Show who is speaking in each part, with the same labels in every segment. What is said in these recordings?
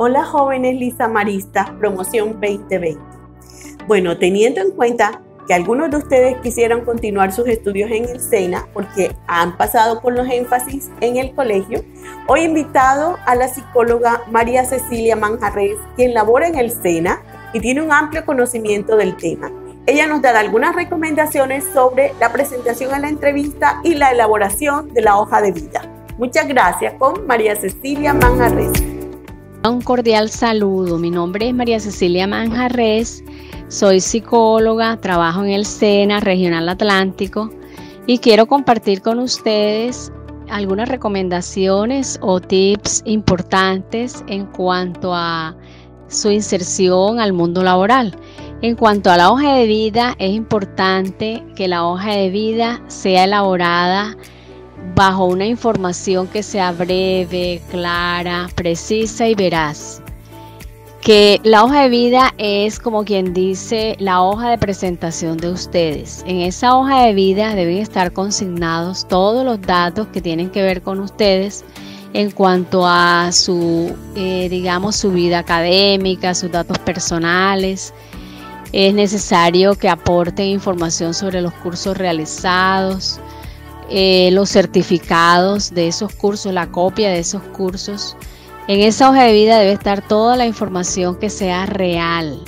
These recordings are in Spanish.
Speaker 1: Hola jóvenes lisamaristas, promoción 2020. Bueno, teniendo en cuenta que algunos de ustedes quisieran continuar sus estudios en el SENA porque han pasado con los énfasis en el colegio, hoy he invitado a la psicóloga María Cecilia Manjarrés, quien labora en el SENA y tiene un amplio conocimiento del tema. Ella nos dará algunas recomendaciones sobre la presentación en la entrevista y la elaboración de la hoja de vida. Muchas gracias con María Cecilia Manjarrés.
Speaker 2: Un cordial saludo, mi nombre es María Cecilia Manjarrés, soy psicóloga, trabajo en el SENA Regional Atlántico y quiero compartir con ustedes algunas recomendaciones o tips importantes en cuanto a su inserción al mundo laboral. En cuanto a la hoja de vida, es importante que la hoja de vida sea elaborada bajo una información que sea breve, clara, precisa y veraz. Que la hoja de vida es, como quien dice, la hoja de presentación de ustedes. En esa hoja de vida deben estar consignados todos los datos que tienen que ver con ustedes en cuanto a su, su vida académica, sus datos personales. Es necesario que aporten información sobre los cursos realizados, los certificados de esos cursos, la copia de esos cursos. En esa hoja de vida debe estar toda la información que sea real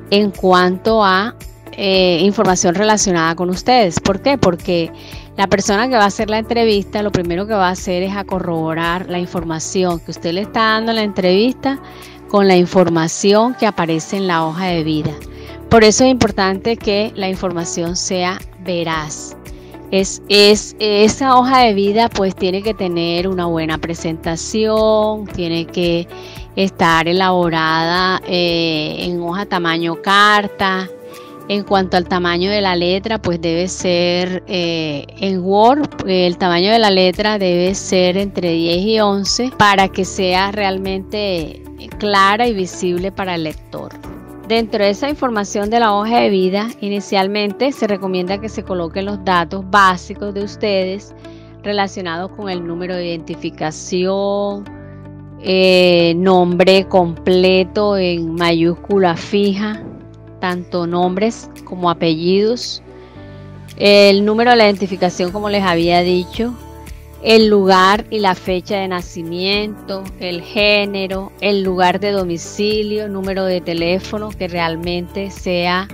Speaker 2: en cuanto a información relacionada con ustedes. ¿Por qué? Porque la persona que va a hacer la entrevista, lo primero que va a hacer es a corroborar la información que usted le está dando en la entrevista con la información que aparece en la hoja de vida. Por eso es importante que la información sea veraz. Esa hoja de vida pues tiene que tener una buena presentación, tiene que estar elaborada en hoja tamaño carta. En cuanto al tamaño de la letra, pues debe ser en Word, el tamaño de la letra debe ser entre 10 y 11 para que sea realmente clara y visible para el lector. Dentro de esa información de la hoja de vida, inicialmente se recomienda que se coloquen los datos básicos de ustedes relacionados con el número de identificación, nombre completo en mayúscula fija, tanto nombres como apellidos, el número de la identificación como les había dicho, el lugar y la fecha de nacimiento, el género, el lugar de domicilio, número de teléfono que realmente sea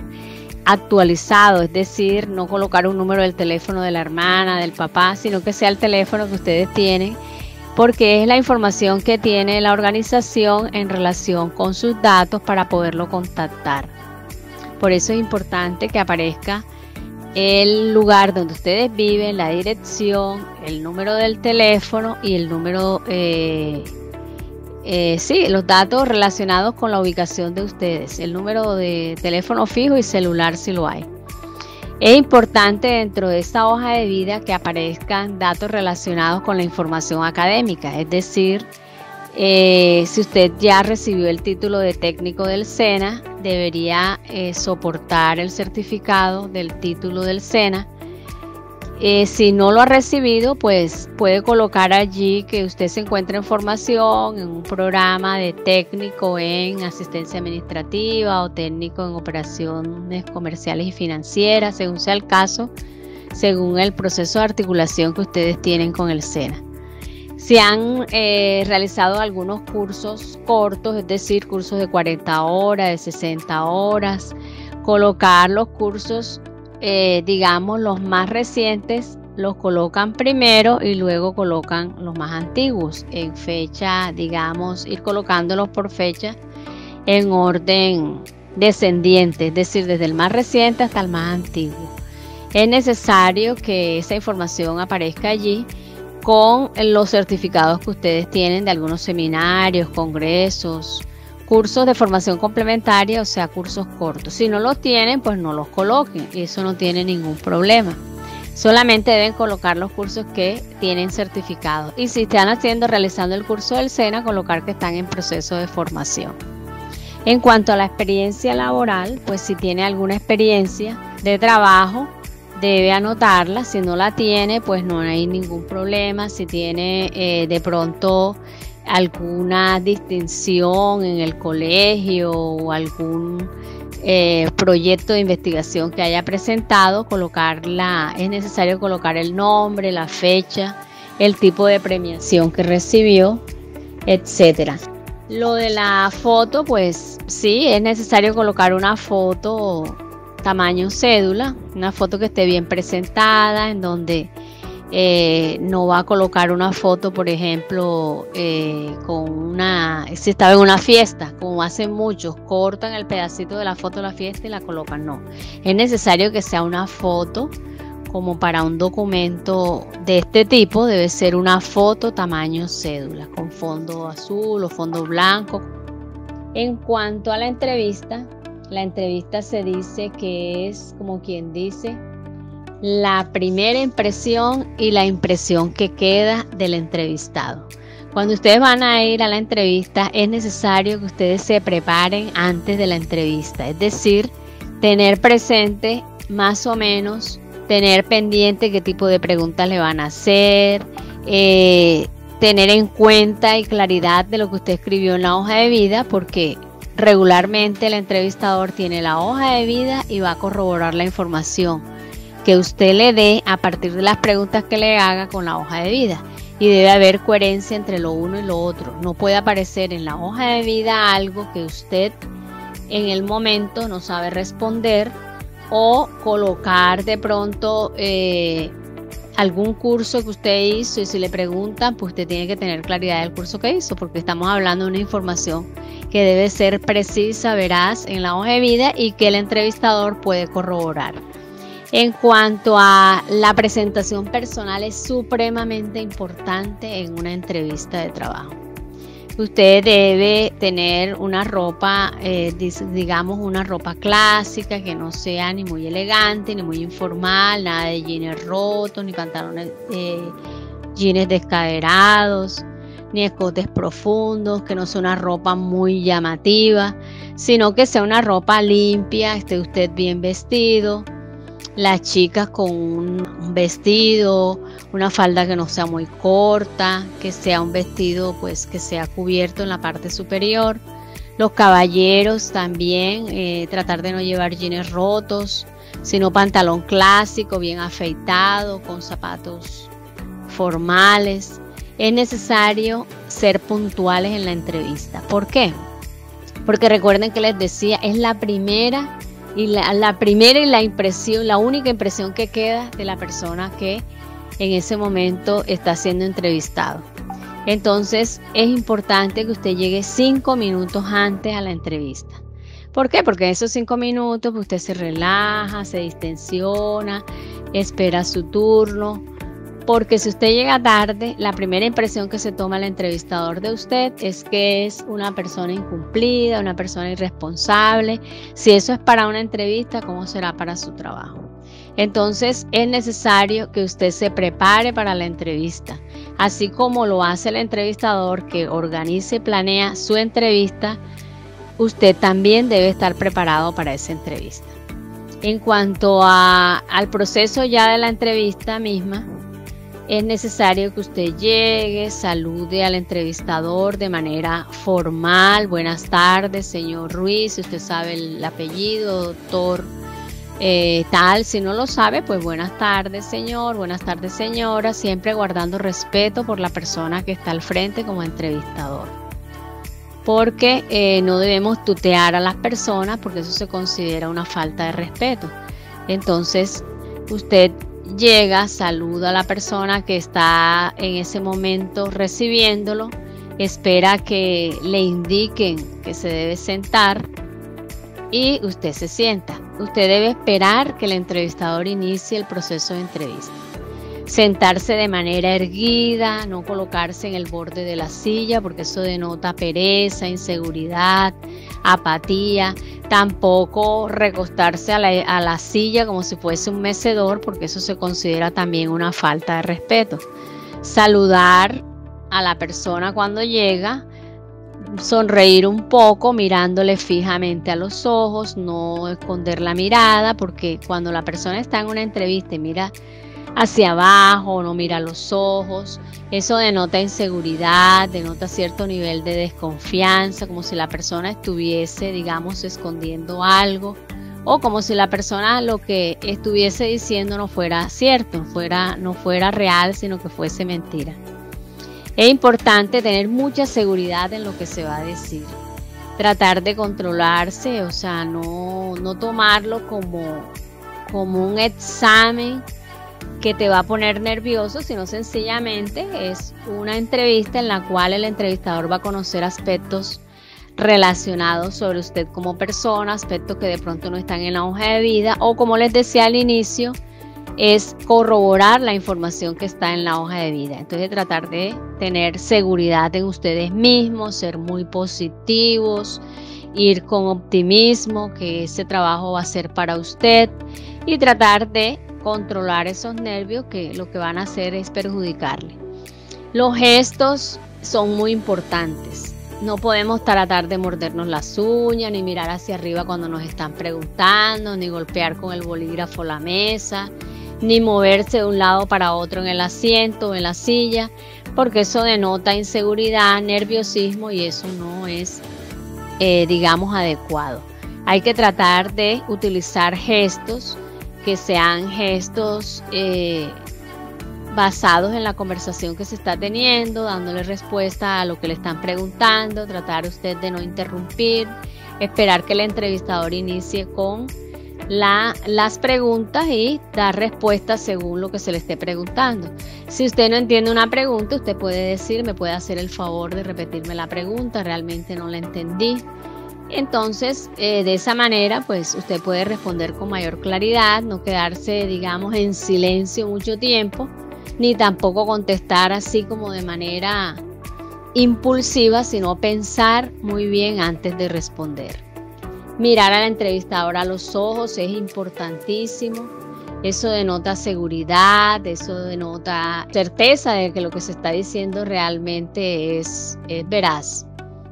Speaker 2: actualizado, es decir, no colocar un número del teléfono de la hermana, del papá, sino que sea el teléfono que ustedes tienen, porque es la información que tiene la organización en relación con sus datos para poderlo contactar. Por eso es importante que aparezca el lugar donde ustedes viven, la dirección, el número del teléfono y el número, los datos relacionados con la ubicación de ustedes, el número de teléfono fijo y celular si lo hay. Es importante dentro de esta hoja de vida que aparezcan datos relacionados con la información académica, es decir, si usted ya recibió el título de técnico del SENA, debería soportar el certificado del título del SENA. Si no lo ha recibido, pues puede colocar allí que usted se encuentra en formación en un programa de técnico en asistencia administrativa o técnico en operaciones comerciales y financieras, según sea el caso, según el proceso de articulación que ustedes tienen con el SENA. Si han realizado algunos cursos cortos, es decir, cursos de 40 horas, de 60 horas, colocar los cursos, los más recientes, los colocan primero y luego colocan los más antiguos en fecha, ir colocándolos por fecha en orden descendiente, es decir, desde el más reciente hasta el más antiguo. Es necesario que esa información aparezca allí con los certificados que ustedes tienen de algunos seminarios, congresos, cursos de formación complementaria, o sea, cursos cortos. Si no los tienen, pues no los coloquen y eso no tiene ningún problema. Solamente deben colocar los cursos que tienen certificado. Y si están realizando el curso del SENA, colocar que están en proceso de formación. En cuanto a la experiencia laboral, pues si tiene alguna experiencia de trabajo, debe anotarla. Si no la tiene, pues no hay ningún problema. Si tiene de pronto alguna distinción en el colegio o algún proyecto de investigación que haya presentado, es necesario colocar el nombre, la fecha, el tipo de premiación que recibió, etcétera. Lo de la foto, pues sí, es necesario colocar una foto tamaño cédula, una foto que esté bien presentada, en donde no va a colocar una foto, por ejemplo, si estaba en una fiesta, como hacen muchos, cortan el pedacito de la foto de la fiesta y la colocan. No, es necesario que sea una foto como para un documento de este tipo. Debe ser una foto tamaño cédula, con fondo azul o fondo blanco. En cuanto a la entrevista se dice que es, como quien dice, la primera impresión y la impresión que queda del entrevistado. Cuando ustedes van a ir a la entrevista, es necesario que ustedes se preparen antes de la entrevista, es decir, tener presente más o menos, tener pendiente qué tipo de preguntas le van a hacer, tener en cuenta y claridad de lo que usted escribió en la hoja de vida, porque regularmente el entrevistador tiene la hoja de vida y va a corroborar la información que usted le dé a partir de las preguntas que le haga con la hoja de vida, y debe haber coherencia entre lo uno y lo otro. No puede aparecer en la hoja de vida algo que usted en el momento no sabe responder, o colocar de pronto algún curso que usted hizo, y si le preguntan, pues usted tiene que tener claridad del curso que hizo, porque estamos hablando de una información que debe ser precisa, veraz en la hoja de vida y que el entrevistador puede corroborar. En cuanto a la presentación personal, es supremamente importante en una entrevista de trabajo. Usted debe tener una ropa, digamos una ropa clásica, que no sea ni muy elegante ni muy informal, nada de jeans rotos, ni pantalones jeans descaderados, ni escotes profundos, que no sea una ropa muy llamativa, sino que sea una ropa limpia, esté usted bien vestido. Las chicas con un vestido, una falda que no sea muy corta, que sea un vestido pues que sea cubierto en la parte superior. Los caballeros también, tratar de no llevar jeans rotos, sino pantalón clásico, bien afeitado, con zapatos formales. Es necesario ser puntuales en la entrevista. ¿Por qué? Porque recuerden que les decía, es la primera y la impresión, la única impresión que queda de la persona que en ese momento está siendo entrevistado. Entonces es importante que usted llegue 5 minutos antes a la entrevista. ¿Por qué? Porque en esos 5 minutos pues, usted se relaja, se distensiona, espera su turno. Porque si usted llega tarde, la primera impresión que se toma el entrevistador de usted es que es una persona incumplida, una persona irresponsable. Si eso es para una entrevista, ¿cómo será para su trabajo? Entonces es necesario que usted se prepare para la entrevista. Así como lo hace el entrevistador que organiza y planea su entrevista, usted también debe estar preparado para esa entrevista. En cuanto al proceso ya de la entrevista misma, es necesario que usted llegue, salude al entrevistador de manera formal. Buenas tardes, señor Ruiz, si usted sabe el apellido, doctor tal. Si no lo sabe, pues buenas tardes, señor, buenas tardes, señora, siempre guardando respeto por la persona que está al frente como entrevistador. Porque no debemos tutear a las personas, porque eso se considera una falta de respeto. Entonces, usted llega, saluda a la persona que está en ese momento recibiéndolo, espera que le indiquen que se debe sentar y usted se sienta. Usted debe esperar que el entrevistador inicie el proceso de entrevista. Sentarse de manera erguida, no colocarse en el borde de la silla, porque eso denota pereza, inseguridad, apatía. Tampoco recostarse a la silla como si fuese un mecedor, porque eso se considera también una falta de respeto. Saludar a la persona cuando llega, sonreír un poco mirándole fijamente a los ojos, no esconder la mirada, porque cuando la persona está en una entrevista y mira hacia abajo, no mira los ojos. Eso denota inseguridad, denota cierto nivel de desconfianza, como si la persona estuviese, digamos, escondiendo algo, o como si la persona lo que estuviese diciendo no fuera cierto, no fuera real, sino que fuese mentira. Es importante tener mucha seguridad en lo que se va a decir. Tratar de controlarse, o sea, no tomarlo como un examen que te va a poner nervioso, sino sencillamente es una entrevista en la cual el entrevistador va a conocer aspectos relacionados sobre usted como persona, aspectos que de pronto no están en la hoja de vida, o como les decía al inicio, es corroborar la información que está en la hoja de vida. Entonces tratar de tener seguridad en ustedes mismos, ser muy positivos, ir con optimismo, que ese trabajo va a ser para usted, y tratar de controlar esos nervios que lo que van a hacer es perjudicarle. Los gestos son muy importantes. No podemos tratar de mordernos las uñas, ni mirar hacia arriba cuando nos están preguntando, ni golpear con el bolígrafo la mesa, ni moverse de un lado para otro en el asiento o en la silla, porque eso denota inseguridad, nerviosismo, y eso no es, digamos, adecuado. Hay que tratar de utilizar gestos que sean gestos basados en la conversación que se está teniendo, dándole respuesta a lo que le están preguntando, tratar usted de no interrumpir, esperar que el entrevistador inicie con las preguntas y dar respuestas según lo que se le esté preguntando. Si usted no entiende una pregunta, usted puede decir, me puede hacer el favor de repetirme la pregunta, realmente no la entendí. Entonces, de esa manera, pues usted puede responder con mayor claridad, no quedarse, digamos, en silencio mucho tiempo, ni tampoco contestar así como de manera impulsiva, sino pensar muy bien antes de responder. Mirar al entrevistador a los ojos es importantísimo. Eso denota seguridad, eso denota certeza de que lo que se está diciendo realmente es veraz.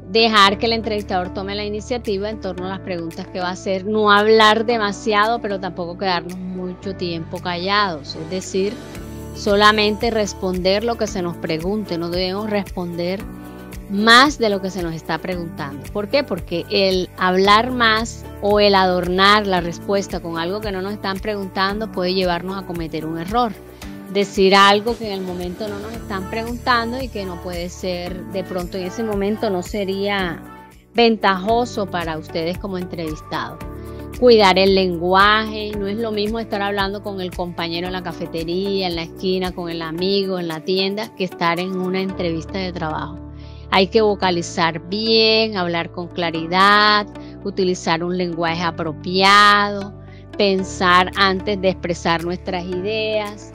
Speaker 2: Dejar que el entrevistador tome la iniciativa en torno a las preguntas que va a hacer. No hablar demasiado, pero tampoco quedarnos mucho tiempo callados. Es decir, solamente responder lo que se nos pregunte. No debemos responder más de lo que se nos está preguntando. ¿Por qué? Porque el hablar más o el adornar la respuesta con algo que no nos están preguntando puede llevarnos a cometer un error. Decir algo que en el momento no nos están preguntando y que no puede ser, de pronto en ese momento no sería ventajoso para ustedes como entrevistados. Cuidar el lenguaje, no es lo mismo estar hablando con el compañero en la cafetería, en la esquina, con el amigo, en la tienda, que estar en una entrevista de trabajo. Hay que vocalizar bien, hablar con claridad, utilizar un lenguaje apropiado, pensar antes de expresar nuestras ideas.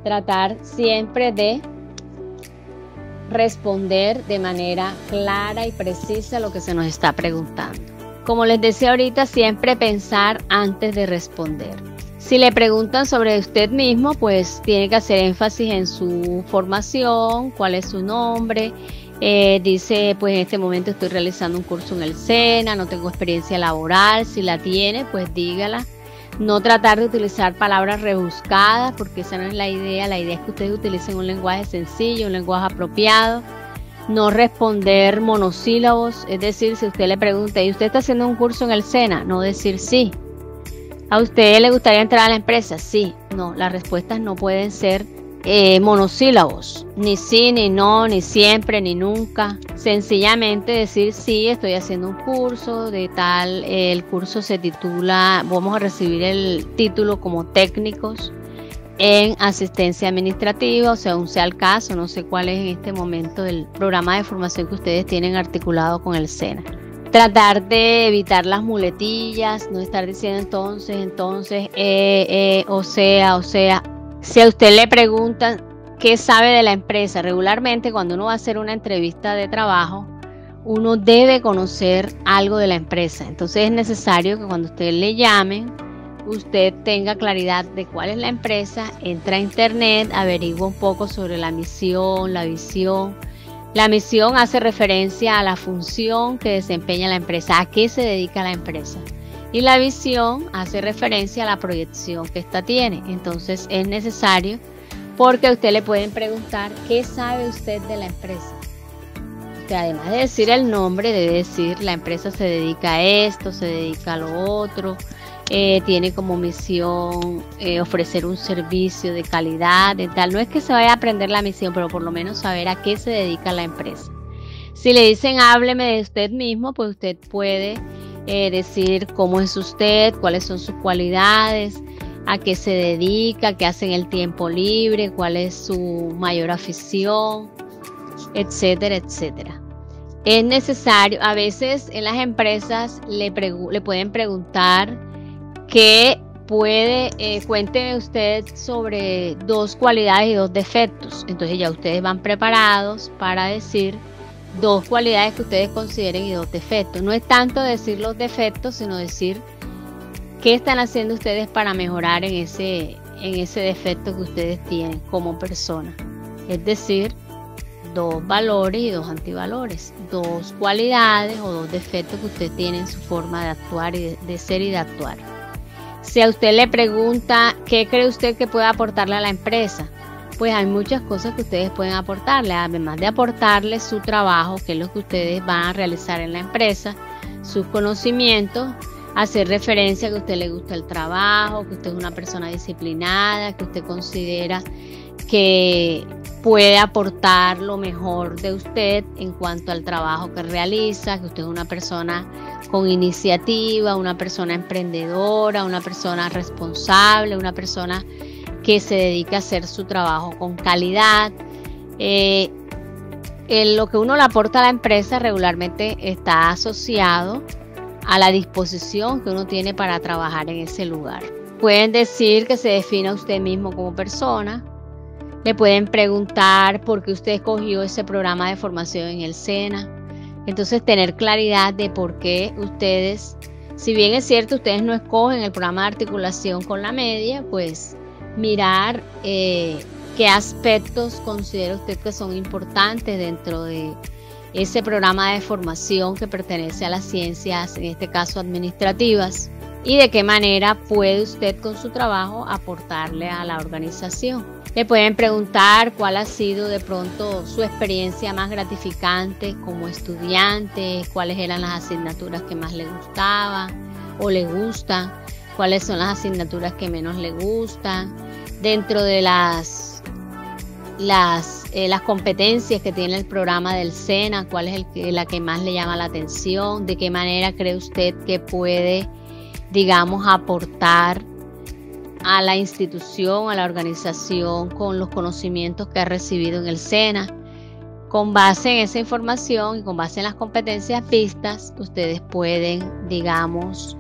Speaker 2: Tratar siempre de responder de manera clara y precisa lo que se nos está preguntando. Como les decía ahorita, siempre pensar antes de responder. Si le preguntan sobre usted mismo, pues tiene que hacer énfasis en su formación, cuál es su nombre. Dice, pues en este momento estoy realizando un curso en el SENA, no tengo experiencia laboral. Si la tiene, pues dígala. No tratar de utilizar palabras rebuscadas, porque esa no es la idea. La idea es que ustedes utilicen un lenguaje sencillo, un lenguaje apropiado. No responder monosílabos, es decir, si usted le pregunta, ¿y usted está haciendo un curso en el SENA? No decir sí. ¿A usted le gustaría entrar a la empresa? Sí. No, las respuestas no pueden ser monosílabos, ni sí, ni no, ni siempre, ni nunca. Sencillamente decir sí, estoy haciendo un curso de tal, el curso se titula, vamos a recibir el título como técnicos en asistencia administrativa, o según sea el caso, no sé cuál es en este momento el programa de formación que ustedes tienen articulado con el SENA. Tratar de evitar las muletillas, no estar diciendo entonces, o sea. Si a usted le preguntan qué sabe de la empresa, regularmente cuando uno va a hacer una entrevista de trabajo, uno debe conocer algo de la empresa. Entonces es necesario que cuando usted le llamen, usted tenga claridad de cuál es la empresa, entra a internet, averigua un poco sobre la misión, la visión. La misión hace referencia a la función que desempeña la empresa, a qué se dedica la empresa. Y la visión hace referencia a la proyección que ésta tiene. Entonces es necesario porque a usted le pueden preguntar qué sabe usted de la empresa. Usted, además de decir el nombre, debe decir la empresa se dedica a esto, se dedica a lo otro, tiene como misión ofrecer un servicio de calidad, de tal. No es que se vaya a aprender la misión, pero por lo menos saber a qué se dedica la empresa. Si le dicen hábleme de usted mismo, pues usted puede decir cómo es usted, cuáles son sus cualidades, a qué se dedica, qué hace en el tiempo libre, cuál es su mayor afición, etcétera, etcétera. Es necesario, a veces en las empresas le pueden preguntar qué puede, cuénteme usted sobre 2 cualidades y 2 defectos. Entonces ya ustedes van preparados para decir 2 cualidades que ustedes consideren y 2 defectos. No es tanto decir los defectos, sino decir qué están haciendo ustedes para mejorar en ese defecto que ustedes tienen como persona. Es decir, 2 valores y 2 antivalores, 2 cualidades o 2 defectos que usted tiene en su forma de actuar y de ser y de actuar. Si a usted le pregunta qué cree usted que puede aportarle a la empresa, pues hay muchas cosas que ustedes pueden aportarle, además de aportarle su trabajo, que es lo que ustedes van a realizar en la empresa, sus conocimientos, hacer referencia a que a usted le gusta el trabajo, que usted es una persona disciplinada, que usted considera que puede aportar lo mejor de usted en cuanto al trabajo que realiza, que usted es una persona con iniciativa, una persona emprendedora, una persona responsable, una persona que se dedica a hacer su trabajo con calidad. Lo que uno le aporta a la empresa regularmente está asociado a la disposición que uno tiene para trabajar en ese lugar. Pueden decir que se defina usted mismo como persona. Le pueden preguntar por qué usted escogió ese programa de formación en el SENA. Entonces, tener claridad de por qué ustedes, si bien es cierto, ustedes no escogen el programa de articulación con la media, pues mirar qué aspectos considera usted que son importantes dentro de ese programa de formación que pertenece a las ciencias, en este caso administrativas, y de qué manera puede usted con su trabajo aportarle a la organización. Le pueden preguntar cuál ha sido de pronto su experiencia más gratificante como estudiante, cuáles eran las asignaturas que más le gustaban o le gustan, cuáles son las asignaturas que menos le gustan, dentro de las competencias que tiene el programa del SENA, cuál es la que más le llama la atención, de qué manera cree usted que puede, digamos, aportar a la institución, a la organización con los conocimientos que ha recibido en el SENA. Con base en esa información y con base en las competencias vistas, ustedes pueden, digamos,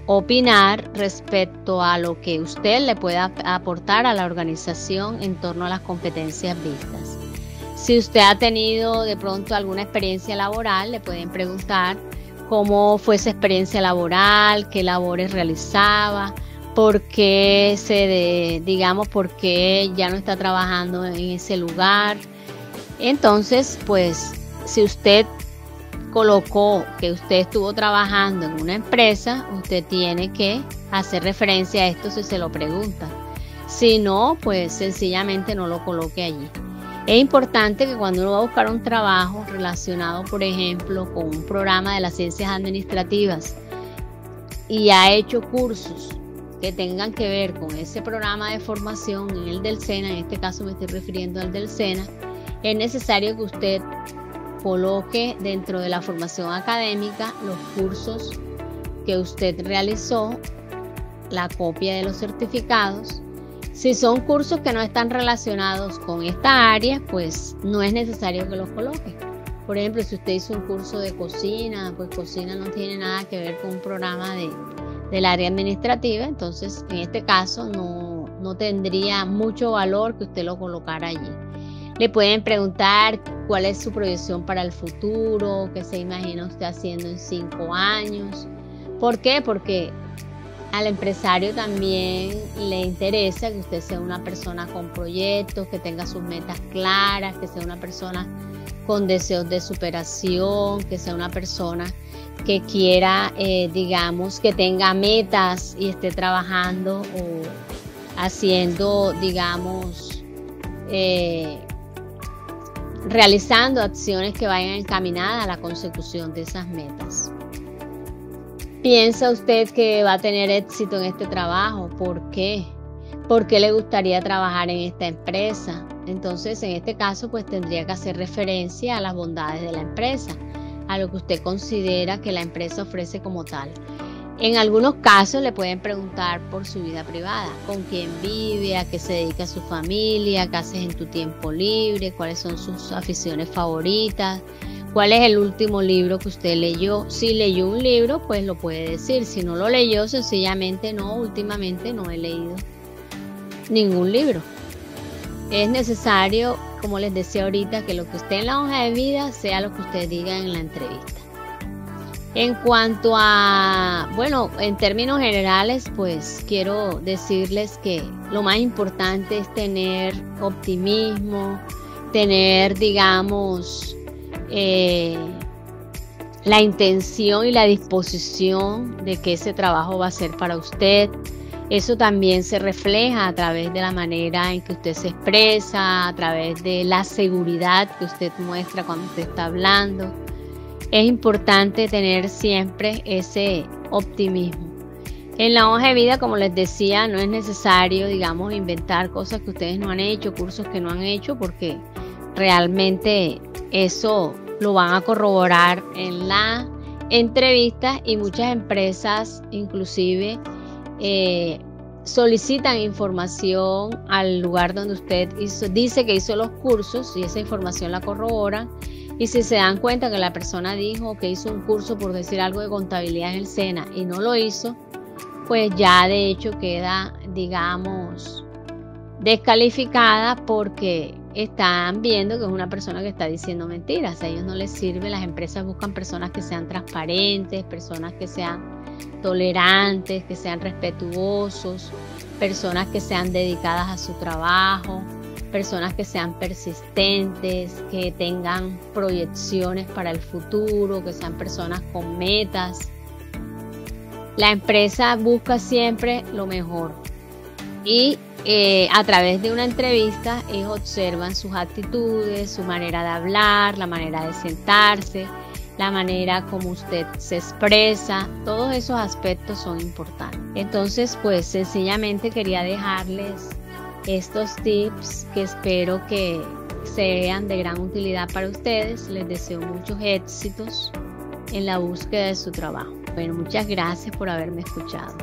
Speaker 2: opinar respecto a lo que usted le pueda aportar a la organización en torno a las competencias vistas. Si usted ha tenido de pronto alguna experiencia laboral, le pueden preguntar cómo fue esa experiencia laboral, qué labores realizaba, por qué por qué ya no está trabajando en ese lugar. Entonces, pues, si usted colocó que usted estuvo trabajando en una empresa, usted tiene que hacer referencia a esto si se lo pregunta. Si no, pues sencillamente no lo coloque allí. Es importante que cuando uno va a buscar un trabajo relacionado, por ejemplo, con un programa de las ciencias administrativas y ha hecho cursos que tengan que ver con ese programa de formación, en el del SENA, en este caso me estoy refiriendo al del SENA, es necesario que usted coloque dentro de la formación académica los cursos que usted realizó, la copia de los certificados. Si son cursos que no están relacionados con esta área, pues no es necesario que los coloque. Por ejemplo, si usted hizo un curso de cocina, pues cocina no tiene nada que ver con un programa del área administrativa, entonces en este caso no tendría mucho valor que usted lo colocara allí. Le pueden preguntar cuál es su proyección para el futuro, qué se imagina usted haciendo en 5 años. ¿Por qué? Porque al empresario también le interesa que usted sea una persona con proyectos, que tenga sus metas claras, que sea una persona con deseos de superación, que sea una persona que quiera, digamos, que tenga metas y esté trabajando o haciendo, digamos, realizando acciones que vayan encaminadas a la consecución de esas metas. ¿Piensa usted que va a tener éxito en este trabajo? ¿Por qué? ¿Por qué le gustaría trabajar en esta empresa? Entonces, en este caso, pues tendría que hacer referencia a las bondades de la empresa, a lo que usted considera que la empresa ofrece como tal. En algunos casos le pueden preguntar por su vida privada, con quién vive, a qué se dedica su familia, qué haces en tu tiempo libre, cuáles son sus aficiones favoritas, cuál es el último libro que usted leyó. Si leyó un libro, pues lo puede decir. Si no lo leyó, sencillamente no, últimamente no he leído ningún libro. Es necesario, como les decía ahorita, que lo que esté en la hoja de vida sea lo que usted diga en la entrevista. En cuanto a, bueno, en términos generales, pues quiero decirles que lo más importante es tener optimismo, tener, digamos, la intención y la disposición de que ese trabajo va a ser para usted. Eso también se refleja a través de la manera en que usted se expresa, a través de la seguridad que usted muestra cuando usted está hablando. Es importante tener siempre ese optimismo. En la hoja de vida, como les decía, no es necesario, digamos, inventar cosas que ustedes no han hecho, cursos que no han hecho, porque realmente eso lo van a corroborar en la entrevista, y muchas empresas inclusive solicitan información al lugar donde usted dice que hizo los cursos, y esa información la corroboran. Y si se dan cuenta que la persona dijo que hizo un curso, por decir algo, de contabilidad en el SENA y no lo hizo, pues ya de hecho queda, digamos, descalificada, porque están viendo que es una persona que está diciendo mentiras. A ellos no les sirve. Las empresas buscan personas que sean transparentes, personas que sean tolerantes, que sean respetuosos, personas que sean dedicadas a su trabajo, personas que sean persistentes, que tengan proyecciones para el futuro, que sean personas con metas. La empresa busca siempre lo mejor, y a través de una entrevista ellos observan sus actitudes, su manera de hablar, la manera de sentarse, la manera como usted se expresa. Todos esos aspectos son importantes. Entonces, pues sencillamente quería dejarles estos tips que espero que sean de gran utilidad para ustedes. Les deseo muchos éxitos en la búsqueda de su trabajo. Bueno, muchas gracias por haberme escuchado.